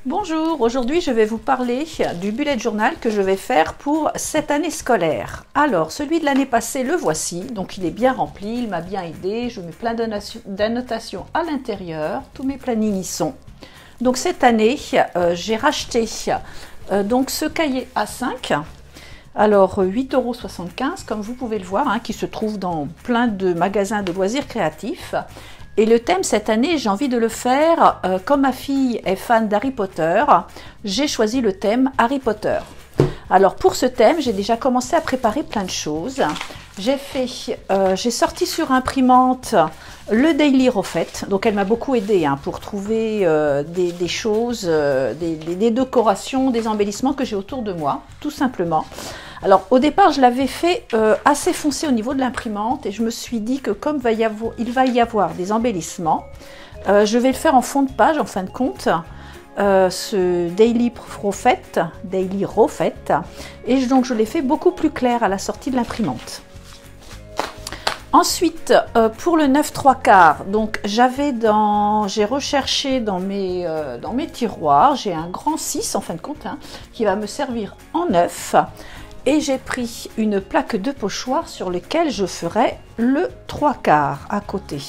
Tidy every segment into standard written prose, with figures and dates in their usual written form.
Bonjour, aujourd'hui je vais vous parler du bullet journal que je vais faire pour cette année scolaire. Alors, celui de l'année passée, le voici, donc il est bien rempli, il m'a bien aidé, je mets plein d'annotations à l'intérieur, tous mes plannings y sont. Donc cette année, j'ai racheté donc ce cahier A5, alors 8,75 € comme vous pouvez le voir, qui se trouve dans plein de magasins de loisirs créatifs. Et le thème cette année, j'ai envie de le faire, comme ma fille est fan d'Harry Potter, j'ai choisi le thème Harry Potter. Alors pour ce thème, j'ai déjà commencé à préparer plein de choses. J'ai sorti sur imprimante le Daily Refait, donc elle m'a beaucoup aidé pour trouver des choses, des décorations, des embellissements que j'ai autour de moi, tout simplement. Alors au départ, je l'avais fait assez foncé au niveau de l'imprimante et je me suis dit que comme il va y avoir des embellissements, je vais le faire en fond de page en fin de compte. Ce Daily Refait, et donc je l'ai fait beaucoup plus clair à la sortie de l'imprimante. Ensuite, pour le 9 3/4, donc j'ai recherché dans mes tiroirs, j'ai un grand 6 en fin de compte, qui va me servir en 9, et j'ai pris une plaque de pochoir sur laquelle je ferai le 3/4 à côté.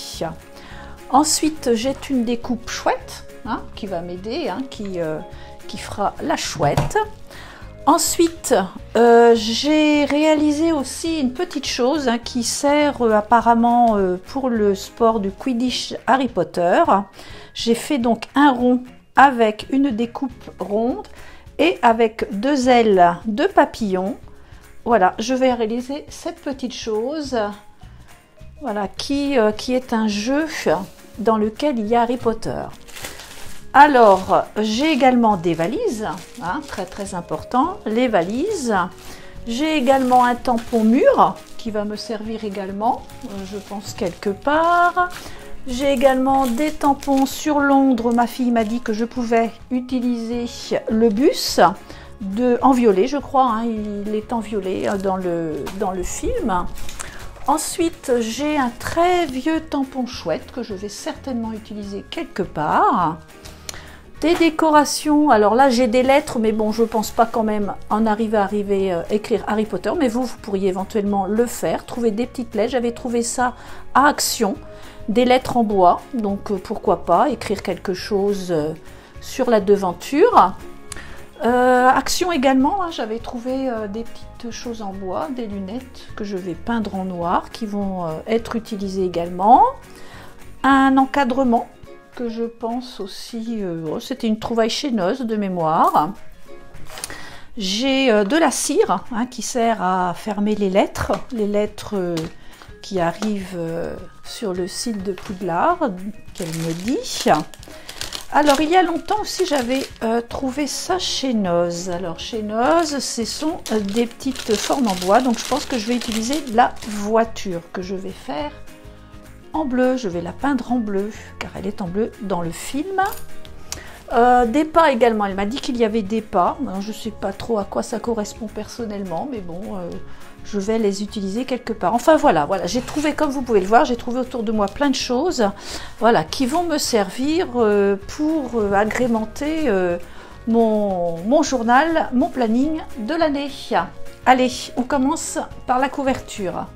Ensuite, j'ai une découpe chouette, qui va m'aider, qui fera la chouette. Ensuite, j'ai réalisé aussi une petite chose qui sert apparemment pour le sport du Quidditch Harry Potter. J'ai fait donc un rond avec une découpe ronde et avec deux ailes de papillon. Voilà, je vais réaliser cette petite chose, voilà, qui est un jeu dans lequel il y a Harry Potter. Alors, j'ai également des valises, très très important, les valises. J'ai également un tampon mur qui va me servir également, je pense quelque part. J'ai également des tampons sur Londres. Ma fille m'a dit que je pouvais utiliser le bus en violet, je crois, il est en violet dans le film. Ensuite, j'ai un très vieux tampon chouette que je vais certainement utiliser quelque part. Des décorations, alors là j'ai des lettres, mais bon, je ne pense pas quand même en arriver à écrire Harry Potter, mais vous pourriez éventuellement le faire, trouver des petites lettres. J'avais trouvé ça à Action, des lettres en bois, donc pourquoi pas écrire quelque chose sur la devanture. Action également, j'avais trouvé des petites choses en bois, des lunettes que je vais peindre en noir, qui vont être utilisées également. Un encadrement, que je pense aussi, c'était une trouvaille chez Noz de mémoire. J'ai de la cire qui sert à fermer les lettres qui arrivent sur le site de Poudlard, qu'elle me dit. Alors il y a longtemps aussi j'avais trouvé ça chez Noz. Alors chez Noz, ce sont des petites formes en bois, donc je pense que je vais utiliser la voiture que je vais faire en bleu. Je vais la peindre en bleu car elle est en bleu dans le film. Des pas également, elle m'a dit qu'il y avait des pas. Alors, je ne sais pas trop à quoi ça correspond personnellement, mais bon, je vais les utiliser quelque part. Enfin voilà, j'ai trouvé, comme vous pouvez le voir, j'ai trouvé autour de moi plein de choses, voilà, qui vont me servir pour agrémenter mon journal, mon planning de l'année. Allez, on commence par la couverture.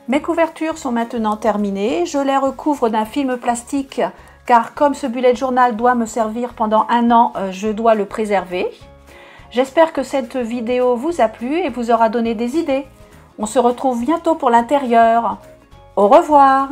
Mes couvertures sont maintenant terminées. Je les recouvre d'un film plastique car comme ce bullet journal doit me servir pendant 1 an, je dois le préserver. J'espère que cette vidéo vous a plu et vous aura donné des idées. On se retrouve bientôt pour l'intérieur. Au revoir!